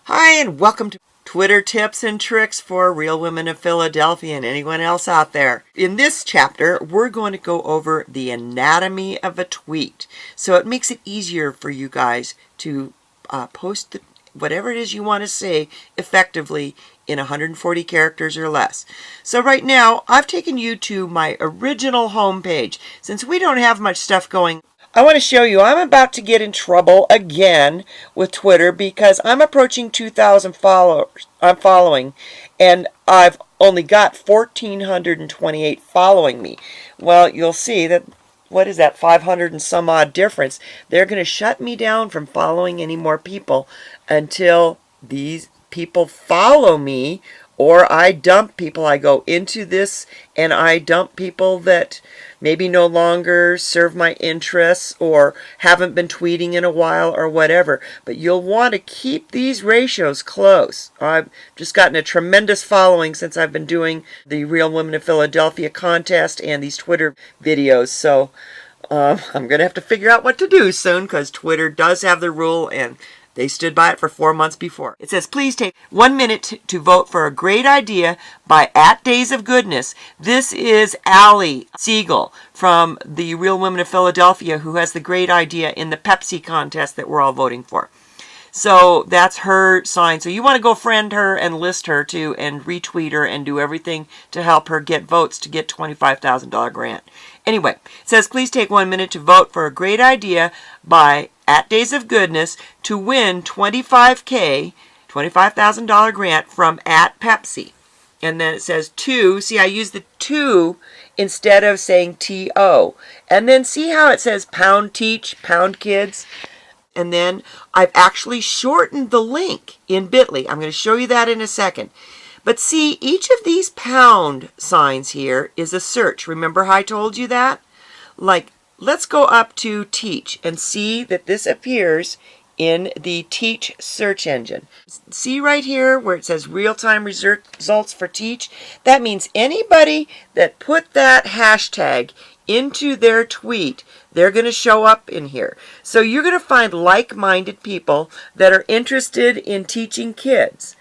Hi, and welcome to Twitter Tips and Tricks for Real Women of Philadelphia and anyone else out there. In this chapter, we're going to go over the anatomy of a tweet. So it makes it easier for you guys to post whatever it is you want to say effectively in 140 characters or less. So right now, I've taken you to my original homepage. Since we don't have much stuff going, I want to show you I'm about to get in trouble again with Twitter because I'm approaching 2,000 followers. I'm following, and I've only got 1,428 following me. Well, you'll see that, what is that, 500 and some odd difference. They're going to shut me down from following any more people until these people follow me, or I dump people. I go into this and I dump people that maybe no longer serve my interests or haven't been tweeting in a while or whatever. But you'll want to keep these ratios close. I've just gotten a tremendous following since I've been doing the Real Women of Philadelphia contest and these Twitter videos. So I'm going to have to figure out what to do soon because Twitter does have the rule and they stood by it for 4 months before. It says, please take 1 minute to vote for a great idea by @DaysOfGoodness. This is Allie Siegel from the Real Women of Philadelphia who has the great idea in the Pepsi contest that we're all voting for. So that's her sign. So you want to go friend her and list her too and retweet her and do everything to help her get votes to get $25,000 grant. Anyway, it says, please take 1 minute to vote for a great idea by @DaysOfGoodness to win $25,000 grant from @Pepsi. And then it says to, see I use the to instead of saying TO. And then see how it says pound teach, pound kids. And then I've actually shortened the link in Bitly. I'm going to show you that in a second. But see, each of these pound signs here is a search. Remember how I told you that? Like, let's go up to teach and see that this appears in the teach search engine. See right here where it says real-time results for teach? That means anybody that put that hashtag into their tweet, they're going to show up in here. So you're going to find like-minded people that are interested in teaching kids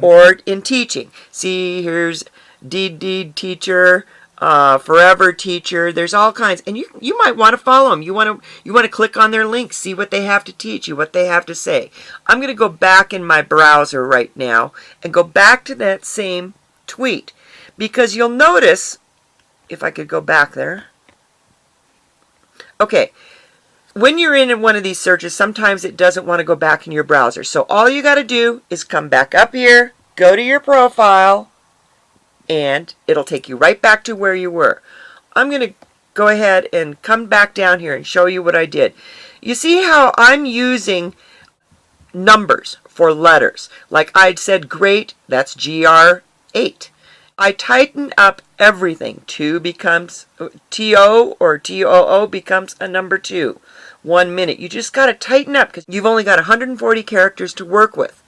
or in teaching. See, here's Deed Teacher, Forever Teacher. There's all kinds, and you might want to follow them. You want to click on their links, see what they have to teach you, what they have to say. I'm going to go back in my browser right now and go back to that same tweet because you'll notice, if I could go back there. Okay, when you're in one of these searches, sometimes it doesn't want to go back in your browser. So all you got to do is come back up here, go to your profile, and it'll take you right back to where you were. I'm going to go ahead and come back down here and show you what I did. You see how I'm using numbers for letters. Like I'd said great, that's GR8. I tighten up everything. 2 becomes TO or TOO becomes a number 2. 1 minute. You just got to tighten up because you've only got 140 characters to work with.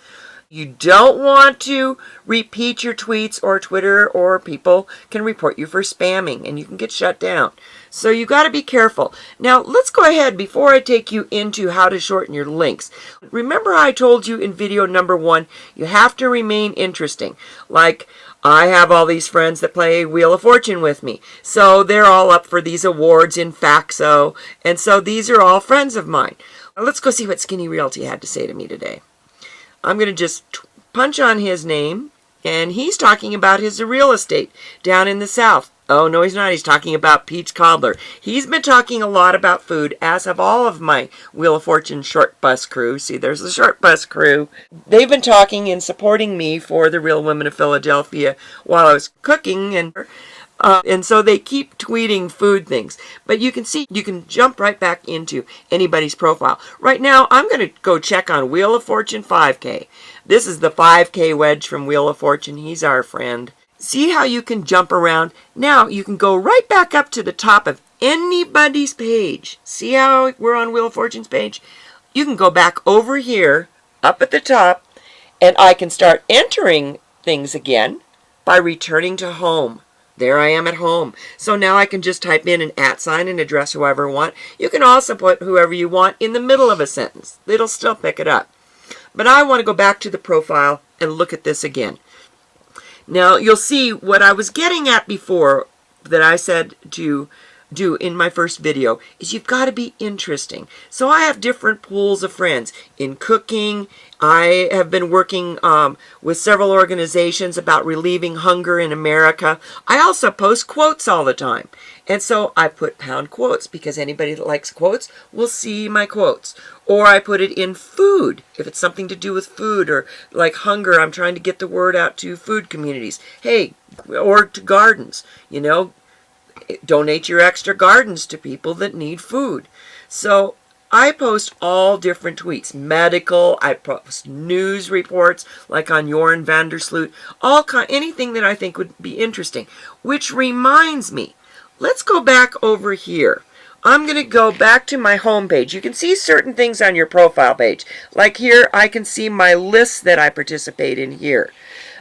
You don't want to repeat your tweets or Twitter, or people can report you for spamming and you can get shut down. So you got to be careful. Now let's go ahead before I take you into how to shorten your links. Remember I told you in video number 1, you have to remain interesting. Like I have all these friends that play Wheel of Fortune with me. So they're all up for these awards in Faxo. And so these are all friends of mine. Now let's go see what Skinny Realty had to say to me today. I'm going to just punch on his name. And he's talking about his real estate down in the South. Oh, no, he's not. He's talking about Pete's Cobbler. He's been talking a lot about food, as have all of my Wheel of Fortune short bus crew. See, there's the short bus crew. They've been talking and supporting me for the Real Women of Philadelphia while I was cooking, and so they keep tweeting food things. But you can see, you can jump right back into anybody's profile. Right now, I'm going to go check on Wheel of Fortune 5K. This is the 5K wedge from Wheel of Fortune. He's our friend. See how you can jump around? Now you can go right back up to the top of anybody's page. See how we're on Wheel of Fortune's page? You can go back over here, up at the top, and I can start entering things again by returning to home. There I am at home. So now I can just type in an @ sign and address whoever I want. You can also put whoever you want in the middle of a sentence. It'll still pick it up. But I want to go back to the profile and look at this again. Now, you'll see what I was getting at before that I said to do in my first video is you've got to be interesting. So I have different pools of friends in cooking. I have been working with several organizations about relieving hunger in America. I also post quotes all the time. And so I put pound quotes because anybody that likes quotes will see my quotes. Or I put it in food, if it's something to do with food or like hunger. I'm trying to get the word out to food communities. Hey, or to gardens, you know, donate your extra gardens to people that need food. So I post all different tweets. Medical, I post news reports like on Joran van der Sloot, anything that I think would be interesting. Which reminds me, let's go back over here. I'm going to go back to my home page. You can see certain things on your profile page. Like here, I can see my lists that I participate in here.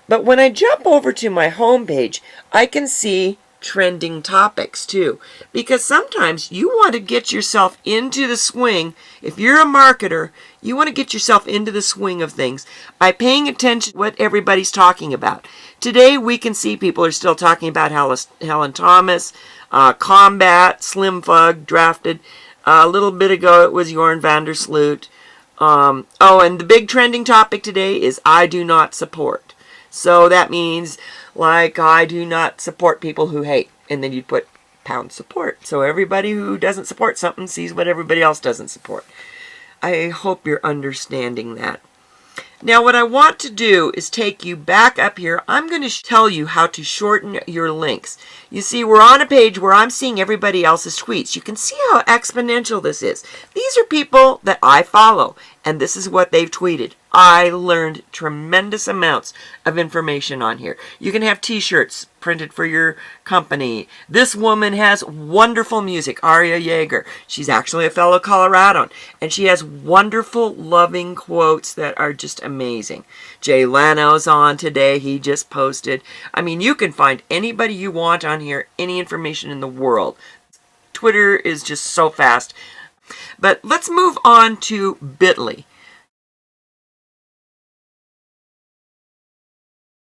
But when I jump over to my home page, I can see trending topics too, because sometimes you want to get yourself into the swing. If you're a marketer, you want to get yourself into the swing of things by paying attention to what everybody's talking about. Today we can see people are still talking about Helen Thomas, Combat, Slim Fug, drafted. A little bit ago it was Joran van der Sloot. And the big trending topic today is I do not support. So that means, like, I do not support people who hate. And then you'd put pound support. So everybody who doesn't support something sees what everybody else doesn't support. I hope you're understanding that. Now what I want to do is take you back up here. I'm going to tell you how to shorten your links. You see, we're on a page where I'm seeing everybody else's tweets. You can see how exponential this is. These are people that I follow, and this is what they've tweeted. I learned tremendous amounts of information on here. You can have t-shirts printed for your company. This woman has wonderful music, Aria Yeager. She's actually a fellow Coloradoan, and she has wonderful, loving quotes that are just amazing. Jay Leno's on today. He just posted. I mean, you can find anybody you want on here, any information in the world. Twitter is just so fast. But let's move on to Bitly.